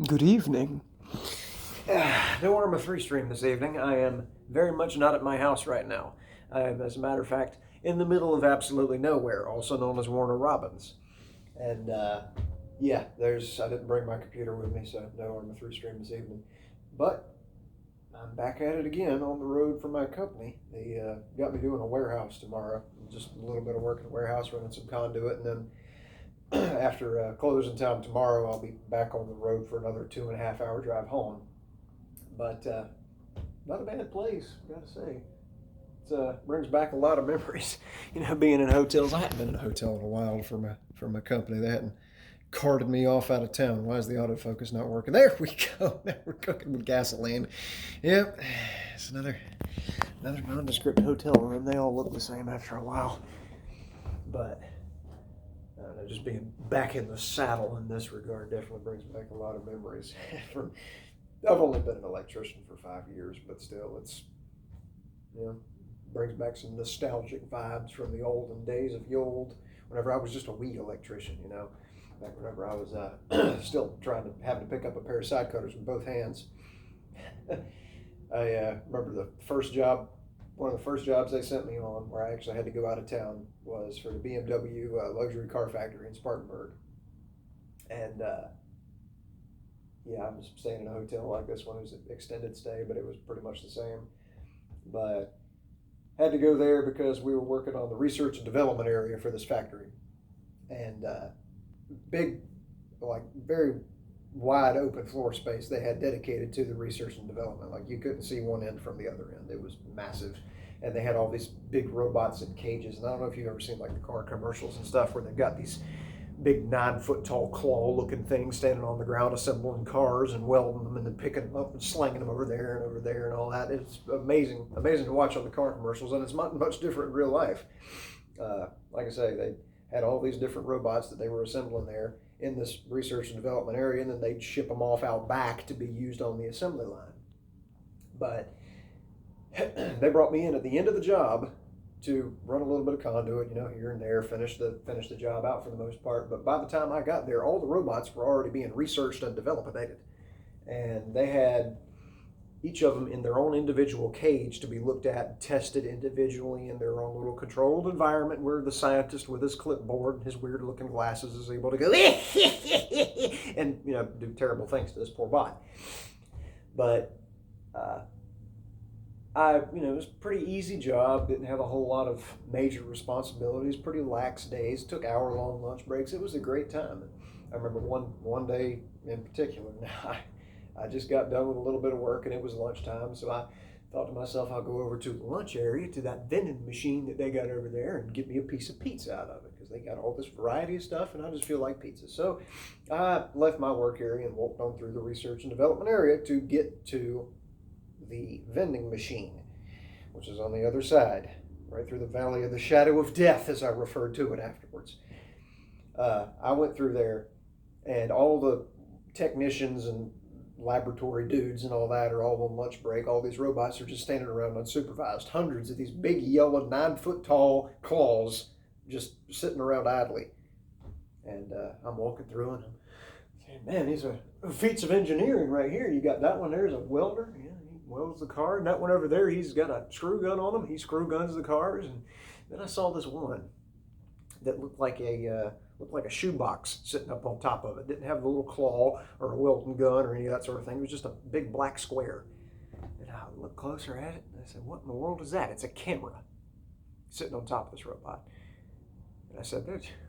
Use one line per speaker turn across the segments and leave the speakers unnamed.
Good evening. No Arma 3 stream this evening. I am very much not at my house right now. I am, as a matter of fact, in the middle of absolutely nowhere, also known as Warner Robins. And yeah, I didn't bring my computer with me, so no Arma 3 stream this evening. But I'm back at it again on the road for my company. They got me doing a warehouse tomorrow. Just a little bit of work in the warehouse, running some conduit, and then after closing time tomorrow, I'll be back on the road for another 2.5 hour drive home. But not a bad place, gotta say. It brings back a lot of memories. Being in hotels. I haven't been in a hotel in a while for my company. They hadn't carted me off out of town. Why is the autofocus not working? There we go. Now we're cooking with gasoline. Yep, it's another nondescript hotel room. They all look the same after a while. But I don't know, just being back in the saddle in this regard definitely brings back a lot of memories. I've only been an electrician for 5 years, but still, brings back some nostalgic vibes from the olden days of the old. Whenever I was just a wee electrician, back whenever I was still having to pick up a pair of side cutters with both hands. I remember one of the first jobs they sent me on, where I actually had to go out of town, was for the BMW luxury car factory in Spartanburg. And yeah, I was staying in a hotel like this one. It was an extended stay, but it was pretty much the same. But had to go there because we were working on the research and development area for this factory. And big, like very wide open floor space they had dedicated to the research and development. Like you couldn't see one end from the other end. It was massive. And they had all these big robots in cages. And I don't know if you've ever seen like the car commercials and stuff where they've got these big 9 foot tall claw looking things standing on the ground assembling cars and welding them and then picking them up and slinging them over there and all that. It's amazing to watch on the car commercials, and it's not much different in real life. Like I say, they had all these different robots that they were assembling there in this research and development area, and then they'd ship them off out back to be used on the assembly line. But they brought me in at the end of the job to run a little bit of conduit, here and there, finish the job out for the most part. But by the time I got there, all the robots were already being researched and developed, and they had each of them in their own individual cage to be looked at and tested individually in their own little controlled environment, where the scientist with his clipboard and his weird looking glasses is able to go and do terrible things to this poor bot. But it was a pretty easy job. Didn't have a whole lot of major responsibilities. Pretty lax days. Took hour-long lunch breaks. It was a great time. I remember one day in particular. I just got done with a little bit of work, and it was lunchtime. So I thought to myself, I'll go over to the lunch area to that vending machine that they got over there and get me a piece of pizza out of it, because they got all this variety of stuff, and I just feel like pizza. So I left my work area and walked on through the research and development area to get to the vending machine, which is on the other side, right through the valley of the shadow of death, as I referred to it afterwards. I went through there, and all the technicians and laboratory dudes and all that are all on lunch break. All these robots are just standing around unsupervised. Hundreds of these big yellow 9 foot tall claws just sitting around idly. And I'm walking through, and I'm saying, man, these are feats of engineering right here. You got that one there's a welder. Yeah, he welds the car. And that one over there, he's got a screw gun on him. He screw guns the cars. And then I saw this one that looked like a shoebox sitting up on top of it. Didn't have the little claw or a welding gun or any of that sort of thing. It was just a big black square. And I looked closer at it, and I said, what in the world is that? It's a camera sitting on top of this robot. And I said,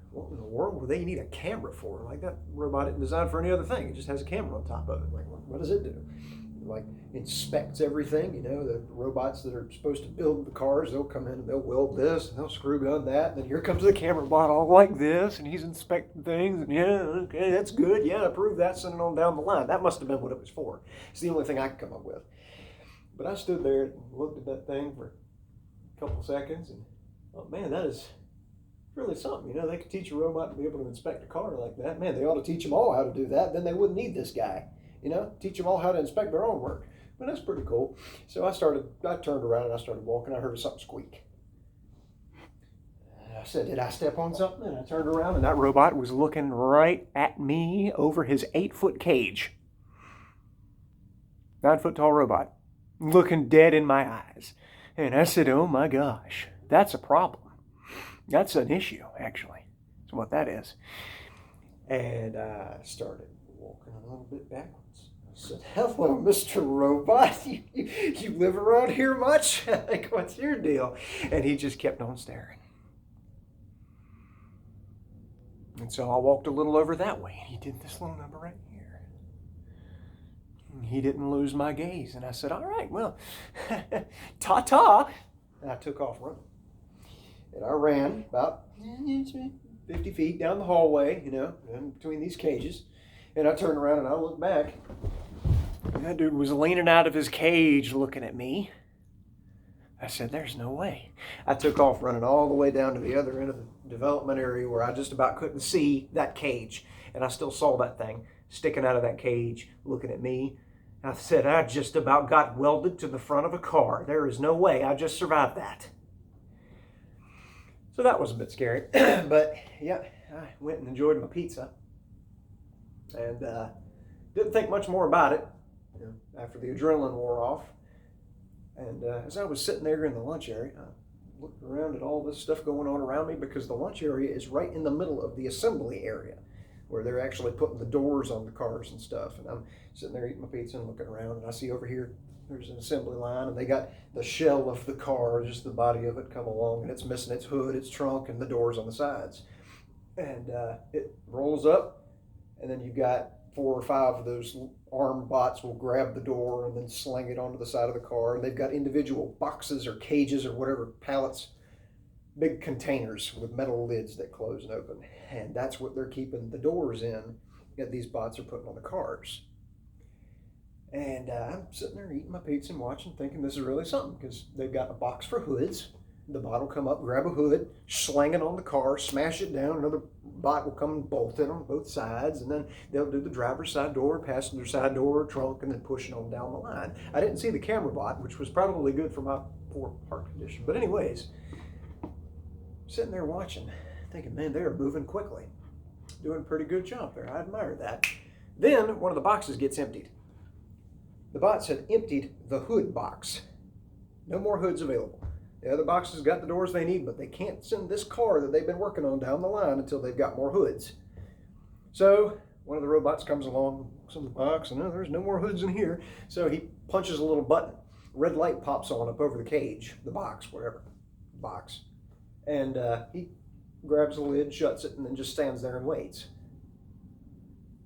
what in the world would they need a camera for? Like, that robot isn't designed for any other thing. It just has a camera on top of it. Like, what does it do? Like, inspects everything. The robots that are supposed to build the cars, they'll come in and they'll weld this and they'll screw gun that, and then here comes the camera bot all like this, and he's inspecting things, and yeah, okay, that's good, yeah, approve that, send it on down the line. That must have been what it was for. It's the only thing I could come up with. But I stood there and looked at that thing for a couple seconds, and oh man, that is really something. They could teach a robot to be able to inspect a car like that. Man, they ought to teach them all how to do that. Then they wouldn't need this guy. Teach them all how to inspect their own work. But that's pretty cool. So I turned around and I started walking. I heard something squeak. And I said, did I step on something? And I turned around, and that robot was looking right at me over his 8 foot cage. 9-foot tall robot, looking dead in my eyes. And I said, oh my gosh, that's a problem. That's an issue, actually. That's what that is. And I started walking a little bit backwards. I said, hello, Mr. Robot. You live around here much? Like, what's your deal? And he just kept on staring. And so I walked a little over that way, and he did this little number right here. And he didn't lose my gaze. And I said, all right, well, ta-ta. And I took off running. And I ran about 50 feet down the hallway, in between these cages. And I turned around and I looked back. And that dude was leaning out of his cage looking at me. I said, there's no way. I took off running all the way down to the other end of the development area where I just about couldn't see that cage. And I still saw that thing sticking out of that cage looking at me. I said, I just about got welded to the front of a car. There is no way I just survived that. So that was a bit scary. But yeah, I went and enjoyed my pizza. And didn't think much more about it after the adrenaline wore off. And as I was sitting there in the lunch area, I looked around at all this stuff going on around me because the lunch area is right in the middle of the assembly area where they're actually putting the doors on the cars and stuff. And I'm sitting there eating my pizza and looking around, and I see over here there's an assembly line, and they got the shell of the car, just the body of it, come along, and it's missing its hood, its trunk, and the doors on the sides. And it rolls up, and then you've got 4 or 5 of those armed bots will grab the door and then sling it onto the side of the car. And they've got individual boxes or cages or whatever, pallets, big containers with metal lids that close and open. And that's what they're keeping the doors in that these bots are putting on the cars. And I'm sitting there eating my pizza and watching, thinking this is really something, because they've got a box for hoods. The bot will come up, grab a hood, slang it on the car, smash it down. Another bot will come and bolt it on both sides, and then they'll do the driver's side door, passenger side door, trunk, and then push it on down the line. I didn't see the camera bot, which was probably good for my poor heart condition. But anyways, sitting there watching, thinking, man, they're moving quickly. Doing a pretty good job there. I admire that. Then one of the boxes gets emptied. The bots had emptied the hood box. No more hoods available. The other boxes got the doors they need, but they can't send this car that they've been working on down the line until they've got more hoods. So one of the robots comes along, looks in the box, and there's no more hoods in here. So he punches a little button. Red light pops on up over the cage, the box, whatever, box. And he grabs the lid, shuts it, and then just stands there and waits.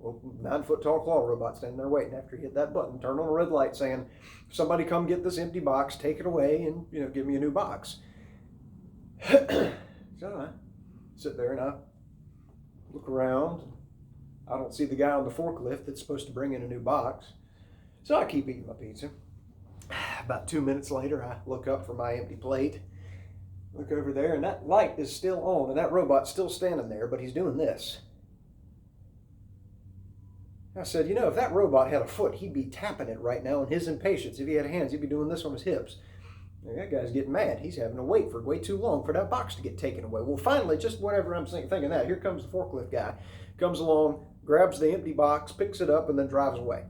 Well, 9-foot tall claw robot standing there waiting after he hit that button, turn on a red light saying, somebody come get this empty box, take it away, and give me a new box. So I sit there and I look around. I don't see the guy on the forklift that's supposed to bring in a new box. So I keep eating my pizza. About 2 minutes later, I look up for my empty plate. Look over there, and that light is still on, and that robot's still standing there, but he's doing this. I said, if that robot had a foot, he'd be tapping it right now in his impatience. If he had hands, he'd be doing this on his hips. And that guy's getting mad. He's having to wait for way too long for that box to get taken away. Well, finally, just whenever I'm thinking that, here comes the forklift guy. Comes along, grabs the empty box, picks it up, and then drives away.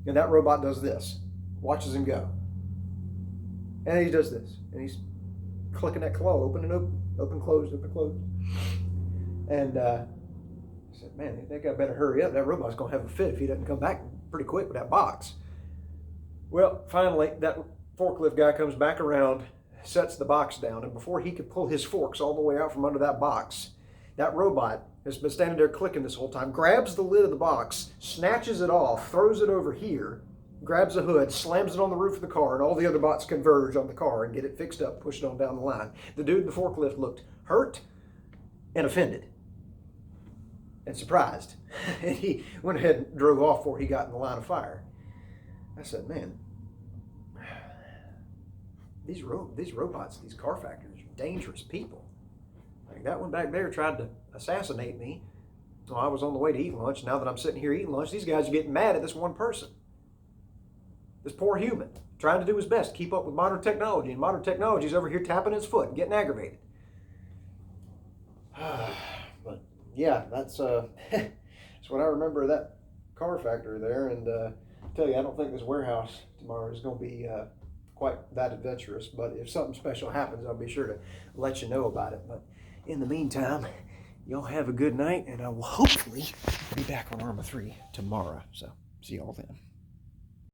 And that robot does this. Watches him go. And he does this. And he's clicking that claw, open and open, open, close, open, close. And I said, man, that guy better hurry up. That robot's going to have a fit if he doesn't come back pretty quick with that box. Well, finally, that forklift guy comes back around, sets the box down, and before he could pull his forks all the way out from under that box, that robot has been standing there clicking this whole time, grabs the lid of the box, snatches it off, throws it over here, grabs the hood, slams it on the roof of the car, and all the other bots converge on the car and get it fixed up, push it on down the line. The dude in the forklift looked hurt and offended and surprised. And he went ahead and drove off before he got in the line of fire. I said, man, these robots, these car factories are dangerous people. Like that one back there tried to assassinate me while I was on the way to eat lunch. Now that I'm sitting here eating lunch, these guys are getting mad at this one person. This poor human, trying to do his best to keep up with modern technology. And modern technology is over here tapping his foot and getting aggravated. But yeah, that's what I remember of that car factory there. And tell you, I don't think this warehouse tomorrow is going to be quite that adventurous, but if something special happens, I'll be sure to let you know about it. But in the meantime, y'all have a good night, and I will hopefully be back on Arma 3 tomorrow. So see y'all then.